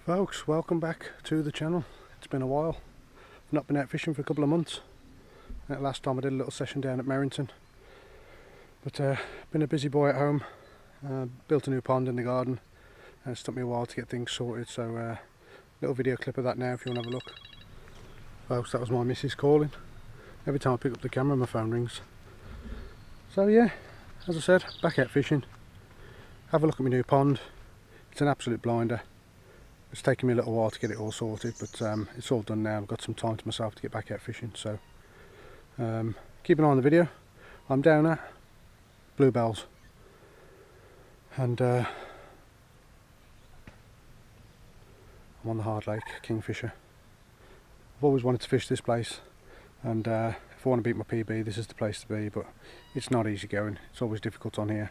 Folks, welcome back to the channel. It's been a while. I've not been out fishing for a couple of months. Last time I did a little session down at Merrington, but been a busy boy at home. Built a new pond in the garden, and it's took me a while to get things sorted, so little video clip of that now if you want to have a look. Folks, that was my missus calling. Every time I pick up the camera my phone rings. So yeah, as I said, back out fishing. Have a look at my new pond. It's an absolute blinder. It's taken me a little while to get it all sorted, but it's all done now. I've got some time to myself to get back out fishing, so keep an eye on the video. I'm down at Bluebell's, and I'm on the hard lake, Kingfisher. I've always wanted to fish this place, and if I want to beat my PB, this is the place to be, but it's not easy going. It's always difficult on here.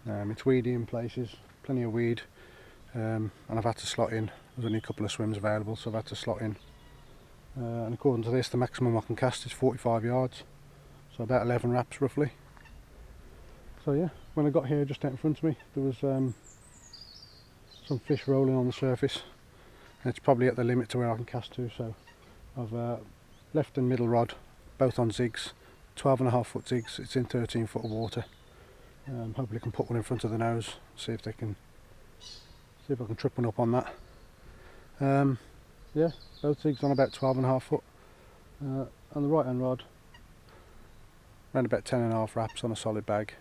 It's weedy in places, plenty of weed. And I've had to slot in. There's only a couple of swims available, so I've had to slot in. And according to this, the maximum I can cast is 45 yards, so about 11 wraps roughly. So yeah, when I got here, just out in front of me, there was some fish rolling on the surface. And it's probably at the limit to where I can cast to, so I've left and middle rod both on zigs, 12.5 foot zigs. It's in 13 foot of water. Hopefully I can put one in front of the nose, see if I can trip one up on that. Yeah, both zigs on about 12.5 foot. On the right hand rod, around about 10.5 wraps on a solid bag.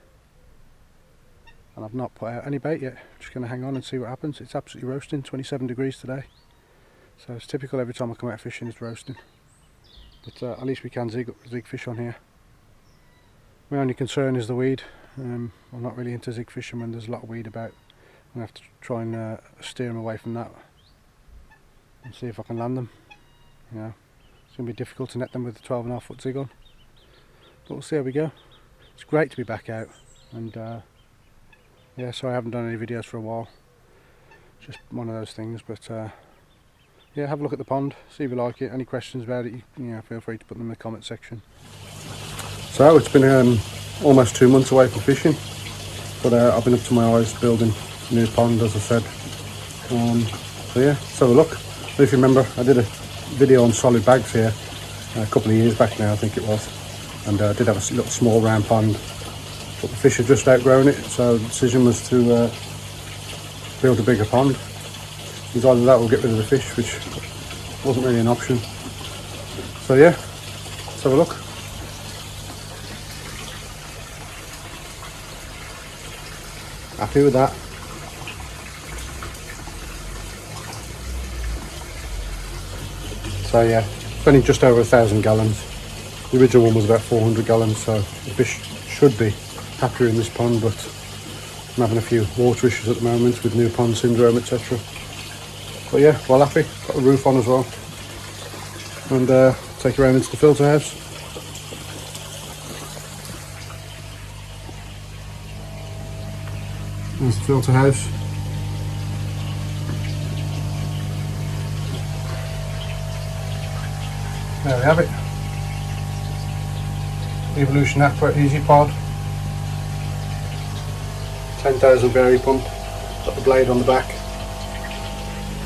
And I've not put out any bait yet. Just going to hang on and see what happens. It's absolutely roasting, 27 degrees today. So it's typical every time I come out fishing, it's roasting. But at least we can zig fish on here. My only concern is the weed. I'm not really into zig fishing when there's a lot of weed about. I'm going to have to try and steer them away from that and see if I can land them. You know, it's going to be difficult to net them with the 12.5 foot zig on, but we'll see how we go. It's great to be back out, and yeah, sorry I haven't done any videos for a while. Just one of those things, but yeah, have a look at the pond, see if you like it. Any questions about it, you know, feel free to put them in the comment section. So it's been almost 2 months away from fishing, but I've been up to my eyes building a new pond, as I said. So yeah, let's have a look. If you remember, I did a video on solid bags here a couple of years back now, I think it was, and I did have a little small round pond, but the fish had just outgrown it, so the decision was to build a bigger pond. It was either that or get rid of the fish, which wasn't really an option. So yeah, let's have a look. Happy with that. So yeah, it's only just over 1,000 gallons. The original one was about 400 gallons, so the fish should be happier in this pond, but I'm having a few water issues at the moment with new pond syndrome, etc. But yeah, well happy. Got a roof on as well, and take you around into the filter house. There's the filter house. There we have it. Evolution Aqua Easy Pod. 10,000 berry pump. Got the blade on the back.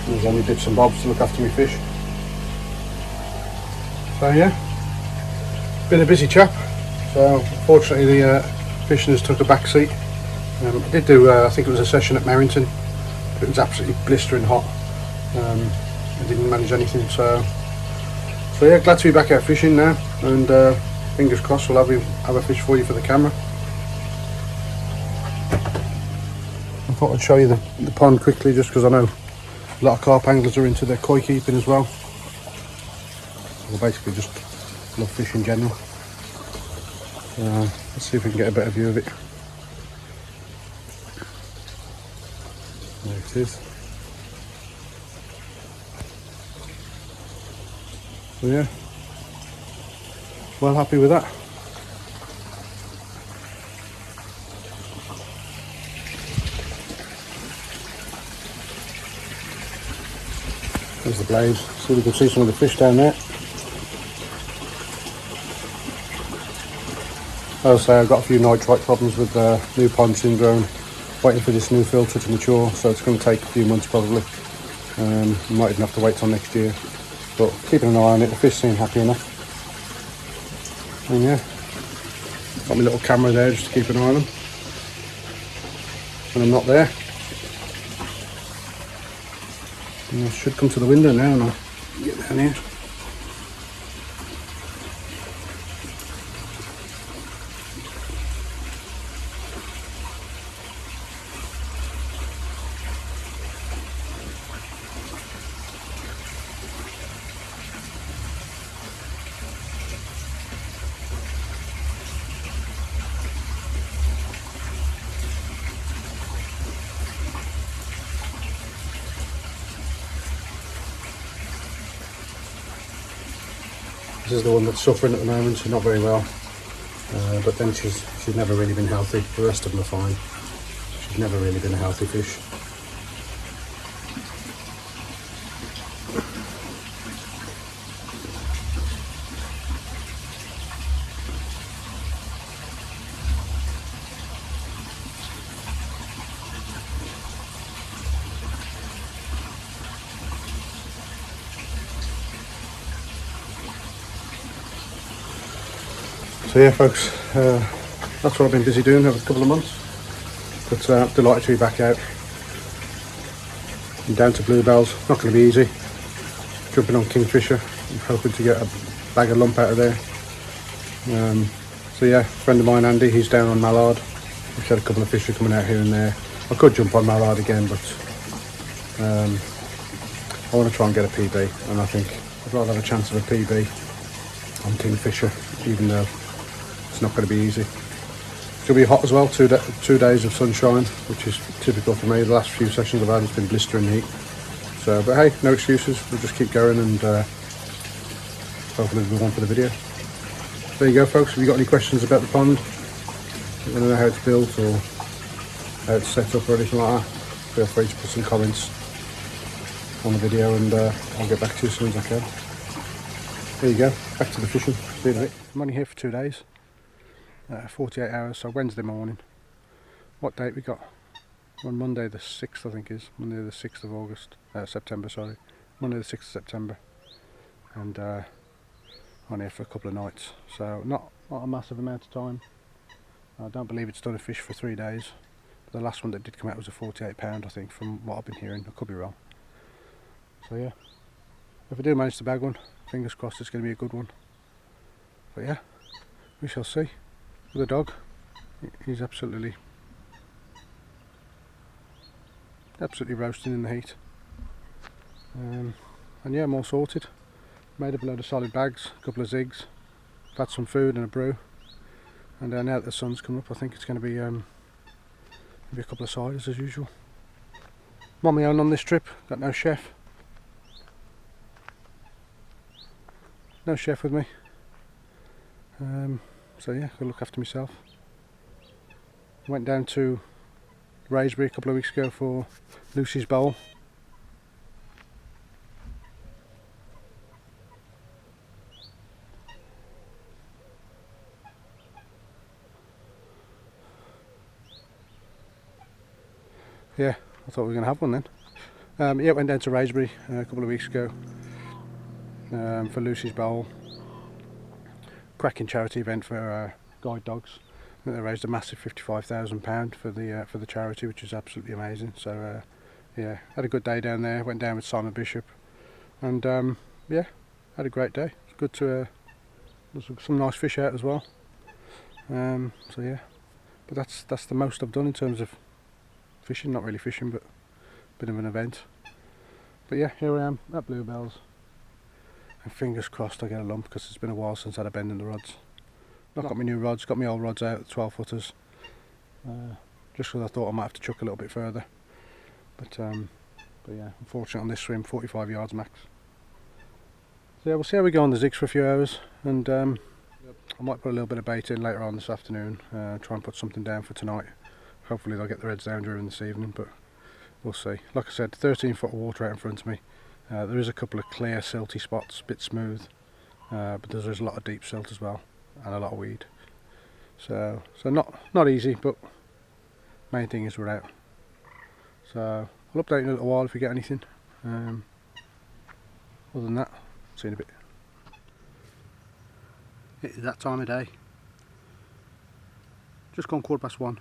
There's only bits and bobs to look after my fish. So yeah, been a busy chap. So unfortunately the fishing has took a back seat. I did do, I think it was a session at Merrington, but it was absolutely blistering hot. I didn't manage anything, so yeah, glad to be back out fishing now, and fingers crossed we'll have a fish for you for the camera. I thought I'd show you the pond quickly, just because I know a lot of carp anglers are into their koi keeping as well. Well, basically just love fish in general. Let's see if we can get a better view of it. There it is. So yeah, well happy with that. There's the blade. So we can see some of the fish down there. As I say, I've got a few nitrite problems with new pond syndrome. Waiting for this new filter to mature, so it's going to take a few months probably. We might even have to wait till next year. But keeping an eye on it, the fish seem happy enough. And yeah, got my little camera there just to keep an eye on them when I'm not there. And I should come to the window now and I'll get down here. This is the one that's suffering at the moment. She's not very well, but then she's never really been healthy. The rest of them are fine. She's never really been a healthy fish. So yeah folks, that's what I've been busy doing over a couple of months, but delighted to be back out. I'm down to Bluebells, not going to be easy. Jumping on Kingfisher, I'm hoping to get a bag of lump out of there. So yeah, a friend of mine Andy, he's down on mallard. We've had a couple of fish are coming out here and there. I could jump on mallard again, but I want to try and get a PB, and I think I'd rather have a chance of a PB on Kingfisher, even though it's not going to be easy. It's going to be hot as well, 2 days of sunshine, which is typical for me. The last few sessions I've had, it's been blistering heat. So, but hey, no excuses. We'll just keep going and hopefully we'll move on for the video. There you go folks, if you've got any questions about the pond, you want to know how it's built or how it's set up or anything like that, feel free to put some comments on the video and I'll get back to you as soon as I can. There you go, back to the fishing. See you in a bit. I'm only here for 2 days, 48 hours, so Wednesday morning. What date we got? On Monday the 6th I think is, Monday the 6th of August, September sorry, Monday the 6th of September, and on here for a couple of nights, so not a massive amount of time. I don't believe it's done a fish for 3 days. The last one that did come out was a 48 pound I think, from what I've been hearing. I could be wrong. So yeah, if I do manage to bag one, fingers crossed it's going to be a good one. But yeah, we shall see. The dog, he's absolutely roasting in the heat. And yeah, I'm all sorted. Made up a load of solid bags, a couple of zigs, I've had some food and a brew, and now that the sun's come up I think it's going to be maybe a couple of ciders as usual. I'm on my own on this trip, got no chef. No chef with me. So yeah, I'll look after myself. Went down to Raysbury a couple of weeks ago for Lucy's bowl. Yeah, I thought we were going to have one then. Yeah, went down to Raysbury a couple of weeks ago for Lucy's bowl. Cracking charity event for guide dogs. I think they raised a massive £55,000 for the charity, which is absolutely amazing. So yeah, had a good day down there. Went down with Simon Bishop, and yeah, had a great day. It's good to there's some nice fish out as well. So yeah, but that's the most I've done in terms of fishing. Not really fishing, but a bit of an event. But yeah, here I am at Bluebell's, and fingers crossed I get a lump, because it's been a while since I had a bend in the rods. Not got my new rods, got my old rods out, 12 footers, just because I thought I might have to chuck a little bit further. But yeah, unfortunately on this swim, 45 yards max. So yeah, we'll see how we go on the zigs for a few hours, and I might put a little bit of bait in later on this afternoon, try and put something down for tonight. Hopefully they'll get the reds down during this evening, but we'll see. Like I said, 13 foot of water out in front of me. There is a couple of clear silty spots, a bit smooth, but there's a lot of deep silt as well, and a lot of weed. So not easy, but main thing is we're out. So I'll update you in a little while if we get anything. Other than that, see you in a bit. It is that time of day. Just gone 1:15,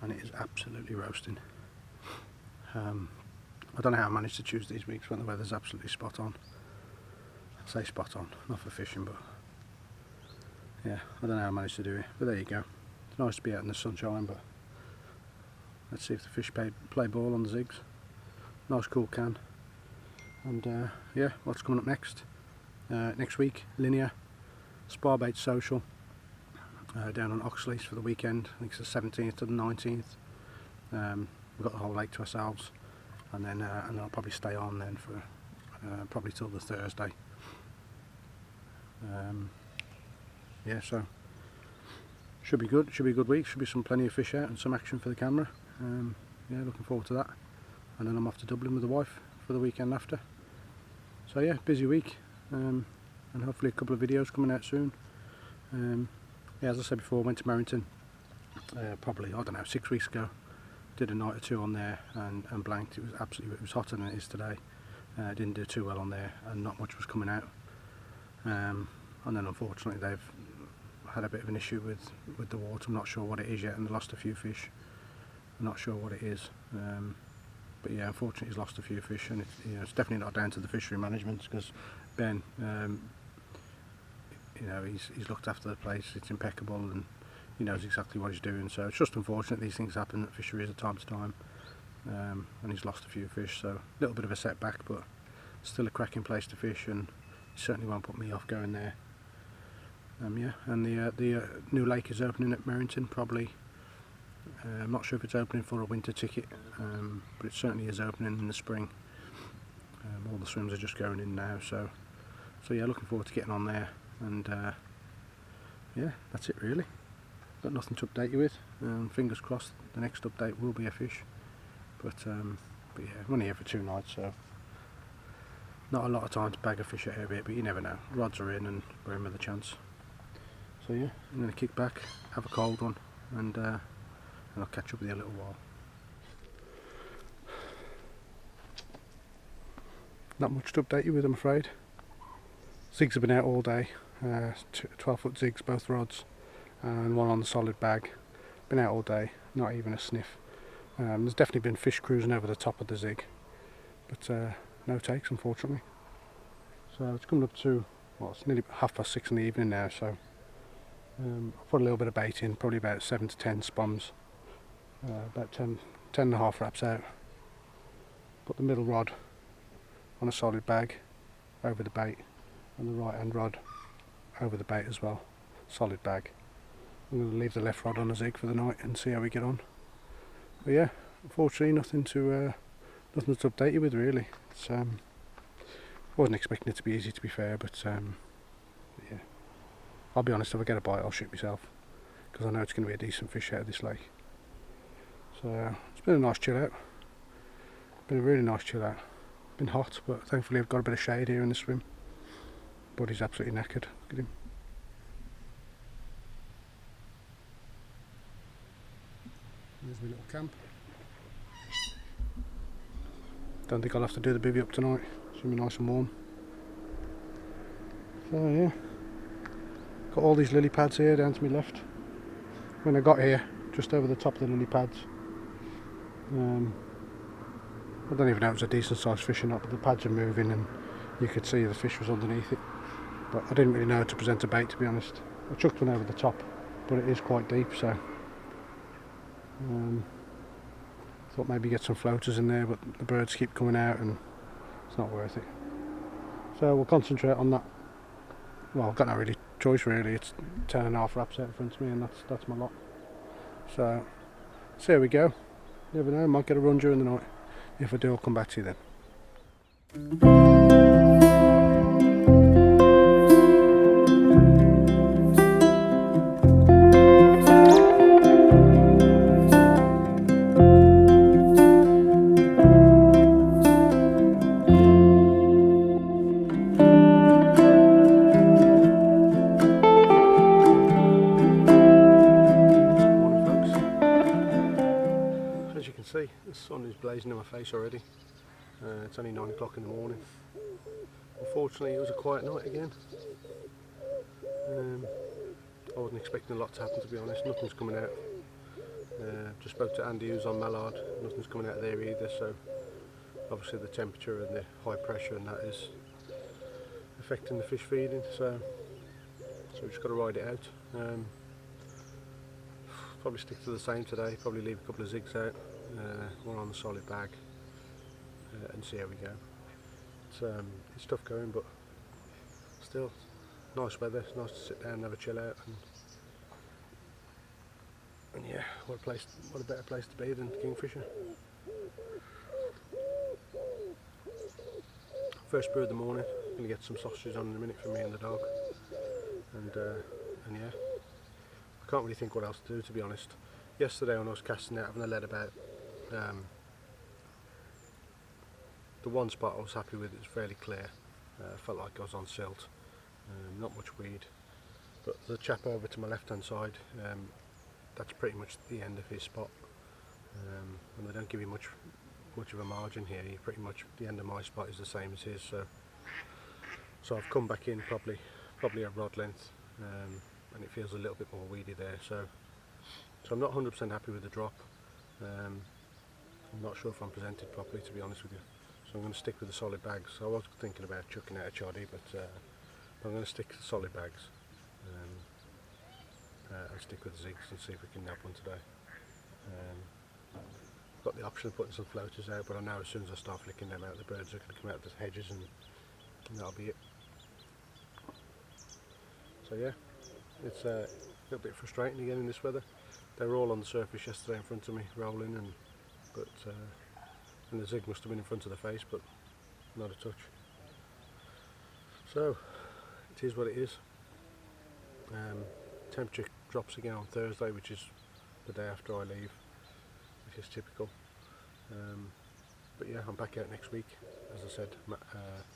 and it is absolutely roasting. I don't know how I managed to choose these weeks when the weather's absolutely spot on. I say spot on, not for fishing, but yeah, I don't know how I managed to do it. But there you go. It's nice to be out in the sunshine, but let's see if the fish play ball on the zigs. Nice cool can. And yeah, what's coming up next? Next week, Linear, Sparbait Social, down on Oxley's for the weekend. I think it's the 17th to the 19th. We've got the whole lake to ourselves, and then I'll probably stay on then for probably till the Thursday. Yeah, so should be good. Should be a good week. Should be plenty of fish out and some action for the camera. Yeah, looking forward to that. And then I'm off to Dublin with the wife for the weekend after. So yeah, busy week, and hopefully a couple of videos coming out soon. Yeah, as I said before, I went to Merrington probably, I don't know, 6 weeks ago. Did a night or two on there and blanked. It was hotter than it is today. Didn't do too well on there, and not much was coming out. And then unfortunately they've had a bit of an issue with the water. I'm not sure what it is yet, and they lost a few fish. I'm not sure what it is. But yeah, unfortunately he's lost a few fish, and it's definitely not down to the fishery management, because Ben, he's looked after the place. It's impeccable, and he knows exactly what he's doing. So it's just unfortunate these things happen at fisheries at time to time, and he's lost a few fish. So a little bit of a setback, but still a cracking place to fish, and it certainly won't put me off going there. Yeah, and the new lake is opening at Merrington probably. I'm not sure if it's opening for a winter ticket, but it certainly is opening in the spring. All the swims are just going in now, so yeah, looking forward to getting on there. And yeah, that's it really. Got nothing to update you with. Fingers crossed the next update will be a fish, but yeah, I'm only here for 2 nights, so not a lot of time to bag a fish out of it, but you never know. Rods are in, and we're in with a chance. So yeah, I'm going to kick back, have a cold one, and I'll catch up with you in a little while. Not much to update you with, I'm afraid. Zigs have been out all day, 12 foot zigs, both rods, and one on the solid bag. Been out all day, not even a sniff. There's definitely been fish cruising over the top of the zig, but no takes unfortunately. So it's coming up to, well, it's nearly 6:30 in the evening now, so I'll put a little bit of bait in, probably about 7 to 10 spoms, about 10 and a half wraps out. Put the middle rod on a solid bag over the bait, and the right hand rod over the bait as well, solid bag. I'm going to leave the left rod on a zig for the night and see how we get on. But yeah, unfortunately nothing to update you with really. It's, wasn't expecting it to be easy, to be fair, but yeah, I'll be honest, if I get a bite I'll shoot myself, because I know it's going to be a decent fish out of this lake. So it's been a nice chill out. Been a really nice chill out. Been hot, but thankfully I've got a bit of shade here in the swim. Body's absolutely knackered. Look at him. There's my little camp. Don't think I'll have to do the bivvy up tonight. It's going to be nice and warm. So yeah, got all these lily pads here down to my left. When I got here, just over the top of the lily pads, I don't even know if it's a decent sized fish or not, but the pads are moving, and you could see the fish was underneath it, but I didn't really know how to present a bait, to be honest. I chucked one over the top, but it is quite deep, so thought maybe get some floaters in there, but the birds keep coming out and it's not worth it. So we'll concentrate on that. Well, I've got no really choice really. It's 10.5 wraps out in front of me, and that's my lot. So here we go. You never know, I might get a run during the night. If I do, I'll come back to you then. See, the sun is blazing in my face already. It's only 9 o'clock in the morning. Unfortunately, it was a quiet night again. I wasn't expecting a lot to happen, to be honest. Nothing's coming out. Just spoke to Andy, who's on Mallard. Nothing's coming out there either, so obviously the temperature and the high pressure and that is affecting the fish feeding, so we've just got to ride it out. Probably stick to the same today, probably leave a couple of zigs out, one on the solid bag, and see how we go. It's tough going, but still nice weather. It's nice to sit down and have a chill out, and yeah, what a better place to be than Kingfisher. First brew of the morning. I'm gonna get some sausages on in a minute for me and the dog, and yeah, I can't really think what else to do, to be honest. Yesterday when I was casting out, having a lead about, the one spot I was happy with, it was fairly clear. Felt like I was on silt, not much weed. But the chap over to my left hand side, that's pretty much the end of his spot. And they don't give you much of a margin here. You pretty much, the end of my spot is the same as his. So I've come back in probably a rod length. And it feels a little bit more weedy there, so I'm not 100% happy with the drop. I'm not sure if I'm presented properly, to be honest with you, so I'm going to stick with the solid bags. I was thinking about chucking out a choddy, but I'm going to stick to the solid bags and stick with the zigs and see if we can nab one today. I've got the option of putting some floaters out, but I know as soon as I start flicking them out, the birds are going to come out of the hedges, and that'll be it. So yeah, it's a little bit frustrating again in this weather. They were all on the surface yesterday in front of me, rolling, and the zig must have been in front of the face, but not a touch. So it is what it is. Temperature drops again on Thursday, which is the day after I leave, which is typical. But yeah, I'm back out next week, as I said,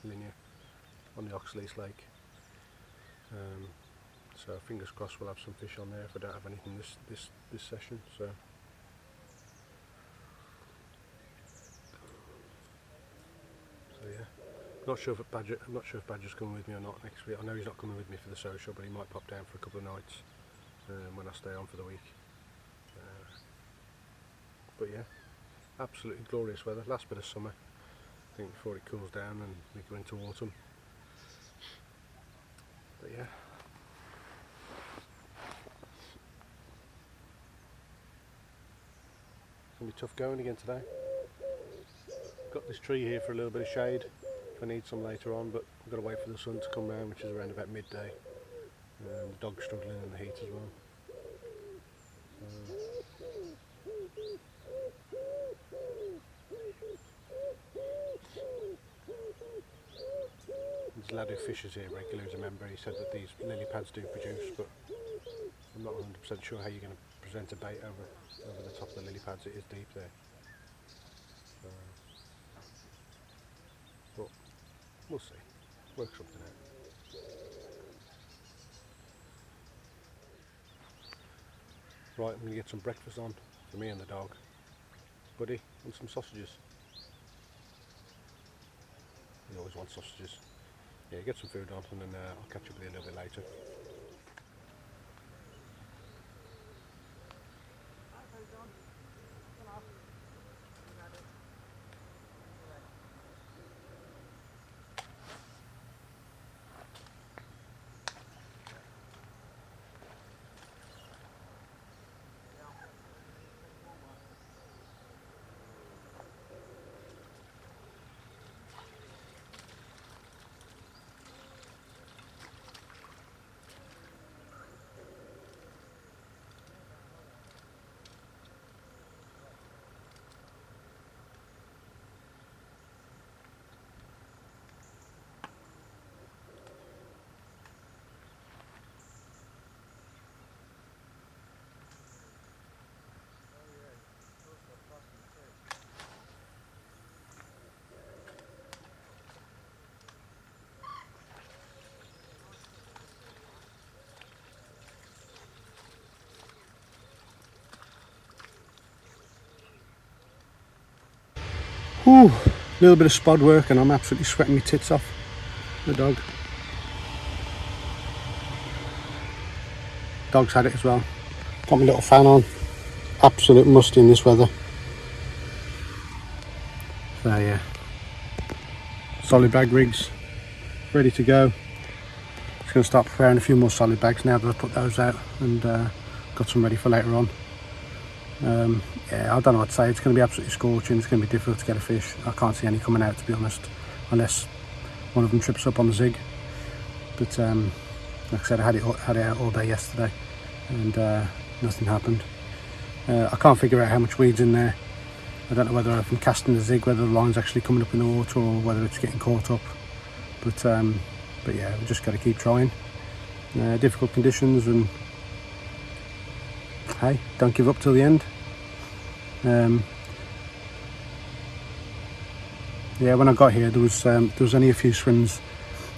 linear on the Oxleys Lake. So fingers crossed we'll have some fish on there if I don't have anything this session. So yeah, I'm not sure if Badger's coming with me or not next week. I know he's not coming with me for the social, but he might pop down for a couple of nights when I stay on for the week. But yeah, absolutely glorious weather. Last bit of summer, I think, before it cools down and we go into autumn. But yeah. It's going to be tough going again today. Got this tree here for a little bit of shade if I need some later on, but I've got to wait for the sun to come round, which is around about midday. The dog's struggling in the heat as well. There's a lad who fishes here regularly, as a member. He said that these lily pads do produce, but I'm not 100% sure how you're going to present a bait over the top of the lily pads. It is deep there. But we'll see. Work something out. Right, I'm going to get some breakfast on for me and the dog. Buddy, and some sausages. He always wants sausages. Yeah, get some food on, and then I'll catch up with you a little bit later. Ooh, a little bit of spud work and I'm absolutely sweating my tits off. The dog's had it as well. Got my little fan on. Absolute musty in this weather. So yeah, solid bag rigs ready to go. Just going to start preparing a few more solid bags now that I've put those out and got some ready for later on. Yeah, I don't know what to say. It's going to be absolutely scorching. It's going to be difficult to get a fish. I can't see any coming out, to be honest, unless one of them trips up on the zig. But like I said, I had it out all day yesterday and nothing happened. I can't figure out how much weed's in there. I don't know whether I've been casting the zig, whether the line's actually coming up in the water or whether it's getting caught up. But yeah, we've just got to keep trying. Difficult conditions, and hey, don't give up till the end. Yeah, when I got here there was only a few swims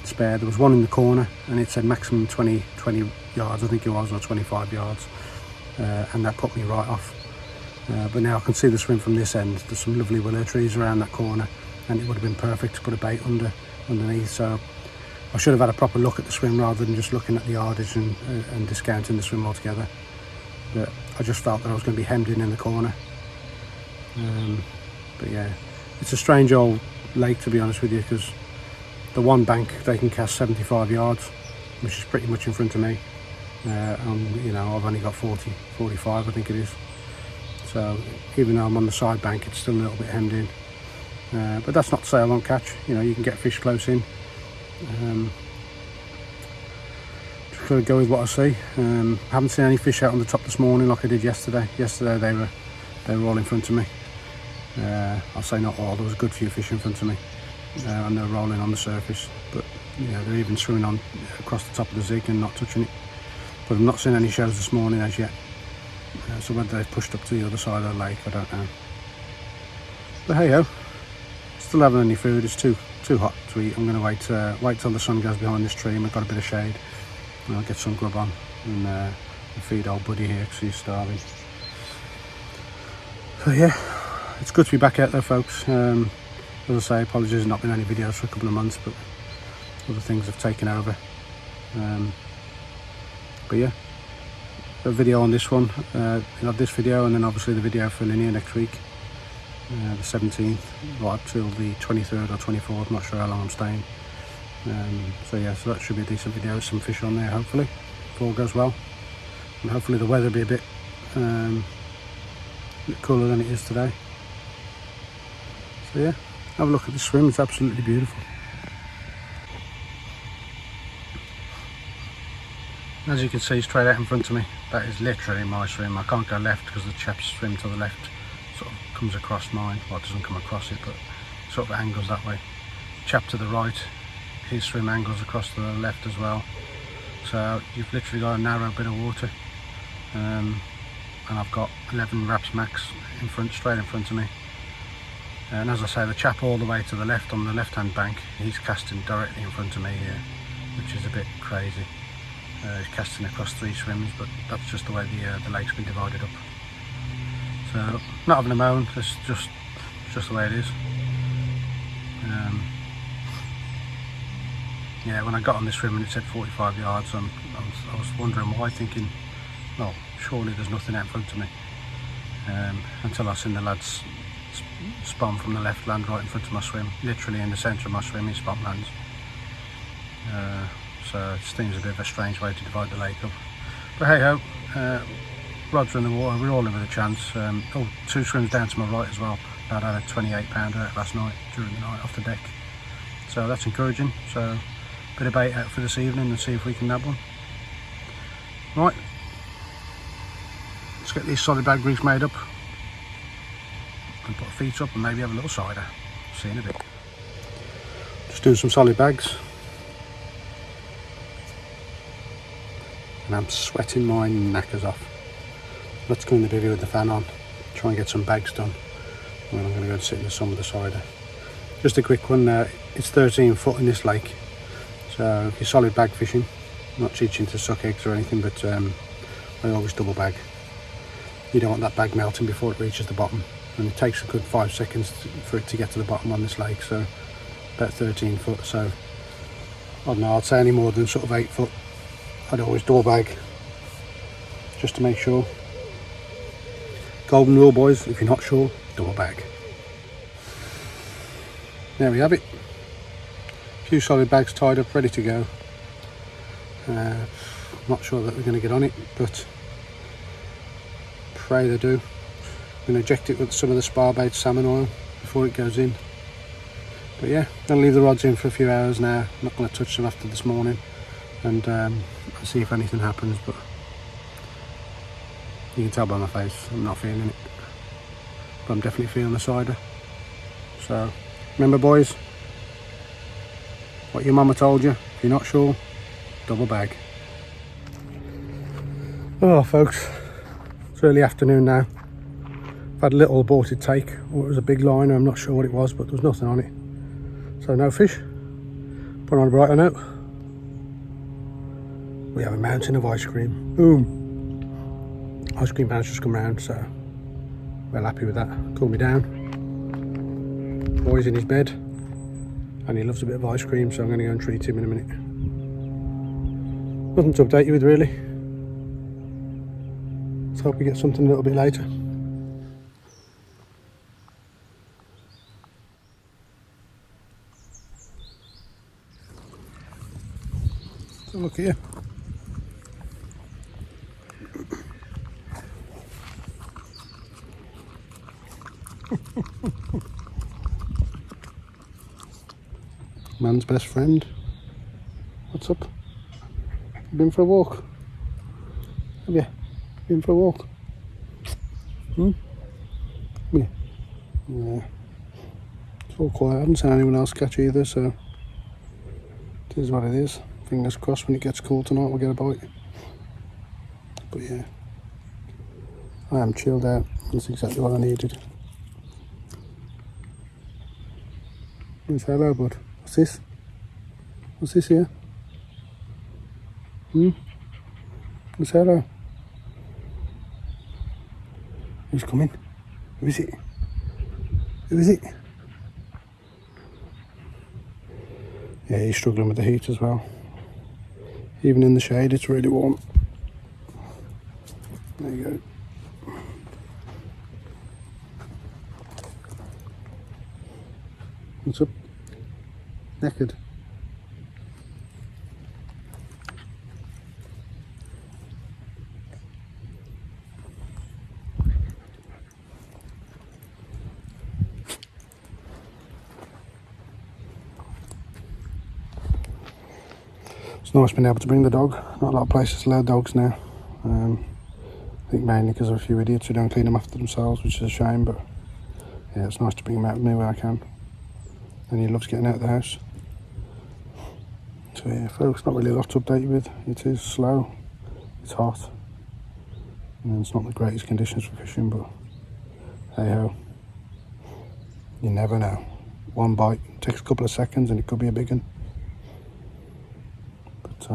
spare. There was one in the corner and it said maximum 20 yards, I think it was, or 25 yards, and that put me right off. But now I can see the swim from this end. There's some lovely willow trees around that corner and it would have been perfect to put a bait underneath. So I should have had a proper look at the swim rather than just looking at the yardage and discounting the swim altogether. But I just felt that I was going to be hemmed in the corner. But yeah, it's a strange old lake, to be honest with you, because the one bank they can cast 75 yards, which is pretty much in front of me. You know, I've only got 45 I think it is. So even though I'm on the side bank, it's still a little bit hemmed in. But that's not to say I won't catch. You know, you can get fish close in. Just got to go with what I see. Haven't seen any fish out on the top this morning like I did yesterday. Yesterday they were all in front of me. I'll say not all. There was a good few fish in front of me, and they were rolling on the surface. But you know, they're even swimming on across the top of the zig and not touching it. But I've not seen any shows this morning as yet. So whether they've pushed up to the other side of the lake, I don't know. But hey ho, still haven't any food. It's too hot to eat. I'm going to wait till the sun goes behind this tree and we've got a bit of shade, and I'll get some grub on and feed old buddy here because he's starving. So yeah, it's good to be back out there, folks. As I say, apologies, there's not been any videos for a couple of months, but other things have taken over. But yeah, a video on this one, this video, and then obviously the video for Linear next week, the 17th, right up till the 23rd or 24th, not sure how long I'm staying. So yeah, so that should be a decent video with some fish on there, hopefully, if all goes well. And hopefully the weather will be a bit cooler than it is today. So yeah, have a look at the swim, it's absolutely beautiful. As you can see straight out in front of me, that is literally my swim. I can't go left because the chap's swim to the left sort of comes across mine. Well, it doesn't come across it, but sort of angles that way. Chap to the right, his swim angles across to the left as well. So you've literally got a narrow bit of water. And I've got 11 wraps max in front, straight in front of me. And as I say, the chap all the way to the left on the left hand bank, he's casting directly in front of me here, which is a bit crazy. He's casting across 3 swims, but that's just the way the lake's been divided up. So not having a moan, it's just the way it is. Yeah, when I got on this swim and it said 45 yards, I was wondering why, thinking, well, surely there's nothing out in front of me. Until I seen the lads spawn from the left land right in front of my swim, literally in the centre of my swim, he spawn lands. So it seems a bit of a strange way to divide the lake up. But hey ho, rods are in the water, we're all in with a chance. 2 swims down to my right as well. I had a 28 pounder out last night, during the night off the deck. So that's encouraging. So bit of bait out for this evening and see if we can nab one. Right, let's get these solid bag rigs made up and put feet up and maybe have a little cider. See you in a bit. Just doing some solid bags. And I'm sweating my knackers off. Let's go in the bivvy with the fan on, try and get some bags done. And then I'm going to go and sit in the sun with the cider. Just a quick one, it's 13 foot in this lake. So if you're solid bag fishing, not teaching to suck eggs or anything, but I always double bag. You don't want that bag melting before it reaches the bottom. and it takes a good 5 seconds for it to get to the bottom on this lake, so about 13 foot. So I don't know, I'd say any more than sort of 8 foot, I'd always double bag just to make sure. Golden rule, boys, if you're not sure, double bag. There we have it. A few solid bags tied up, ready to go. Not sure that we're going to get on it, but pray they do. I'm going to inject it with some of the spar bait salmon oil before it goes in. But yeah, going to leave the rods in for a few hours now. I'm not going to touch them after this morning, and see if anything happens. But you can tell by my face, I'm not feeling it. But I'm definitely feeling the cider. So remember, boys, what your mama told you. If you're not sure, double bag. Oh folks, it's early afternoon now. I've had a little aborted take, or it was a big liner, I'm not sure what it was, but there was nothing on it. So no fish. Put on a brighter note, we have a mountain of ice cream. Boom! Ice cream man's just come round, so well happy with that. Cooled me down. Boy's in his bed, and he loves a bit of ice cream, so I'm going to go and treat him in a minute. Nothing to update you with really. Let's hope we get something a little bit later. So look here. Man's best friend. What's up? Been for a walk? Have you? Been for a walk? Yeah. Yeah. It's all quiet. I haven't seen anyone else catch either, so it is what it is. Fingers crossed when it gets cool tonight we'll get a bite. But yeah, I am chilled out. That's exactly what I needed. Say hello, bud. What's this? What's this here? Say hello. Who's coming? Who is it? Who is it? Yeah, he's struggling with the heat as well. Even in the shade, it's really warm. There you go. What's up? Naked. It's nice being able to bring the dog. Not a lot of places allow dogs now. I think mainly because of a few idiots who don't clean them after themselves, which is a shame, but yeah, it's nice to bring him out with me when I can. And he loves getting out of the house. So yeah, folks, not really a lot to update you with. It is slow, it's hot, and it's not the greatest conditions for fishing, but hey ho, you never know. One bite takes a couple of seconds and it could be a big one. But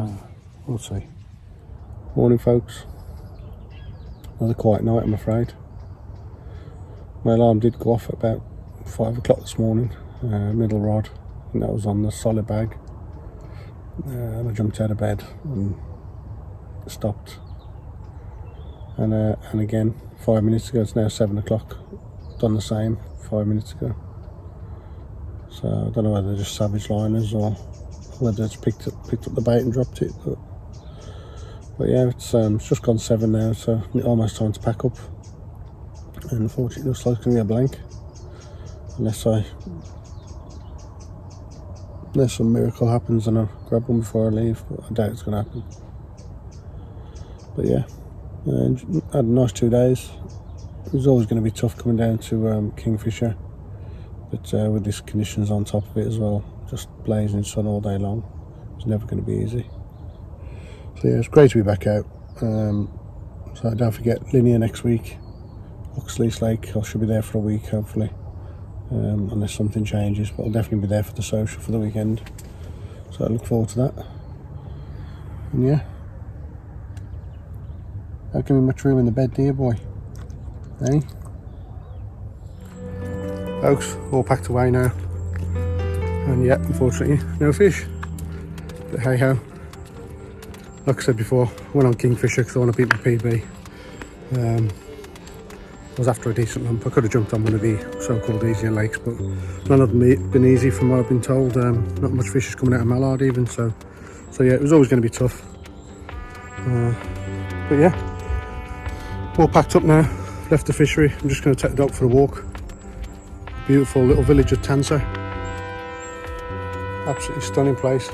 we'll see. Morning folks. Another quiet night, I'm afraid. My alarm did go off at about 5 o'clock this morning. Middle rod, and that was on the solid bag. And I jumped out of bed and stopped. And again, 5 minutes ago, it's now 7 o'clock. Done the same 5 minutes ago. So I don't know whether they're just savage liners or whether it's picked up the bait and dropped it. But yeah, it's just gone 7 now, so almost time to pack up. And unfortunately, it looks like it's going to be a blank. Unless some miracle happens and I grab one before I leave, but I doubt it's going to happen. But yeah, had a nice 2 days. It was always going to be tough coming down to Kingfisher, but with these conditions on top of it as well, just blazing sun all day long, it's never going to be easy. So yeah, it's great to be back out. So don't forget, Linear next week, Oxley's Lake. I should be there for a week hopefully. Unless something changes, but I'll definitely be there for the social for the weekend, so I look forward to that. And yeah, don't give me much room in the bed, dear boy. Hey, folks, all packed away now, and yeah, unfortunately no fish, but hey ho. Like I said before, went on Kingfisher because I want to beat my PB. I was after a decent lump. I could have jumped on one of the so-called easier lakes, but none of them been easy from what I've been told. Not much fish is coming out of Mallard even, so yeah, it was always going to be tough. But yeah, all packed up now, left the fishery. I'm just going to take the dog for a walk. Beautiful little village of Tanser. Absolutely stunning place.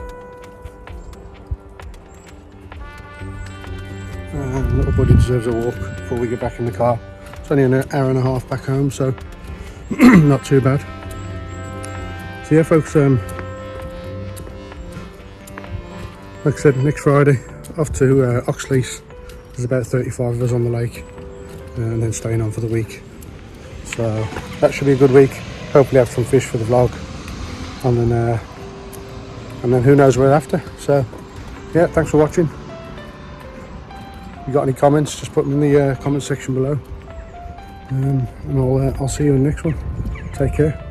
And little buddy deserves a walk before we get back in the car. It's only an hour and a half back home, so not too bad. So yeah folks, like I said, next Friday off to Oxleas. There's about 35 of us on the lake, and then staying on for the week. So that should be a good week. Hopefully have some fish for the vlog, and then who knows where after. So yeah, thanks for watching. If you got any comments, just put them in the comment section below, and I'll see you in the next one. Take care.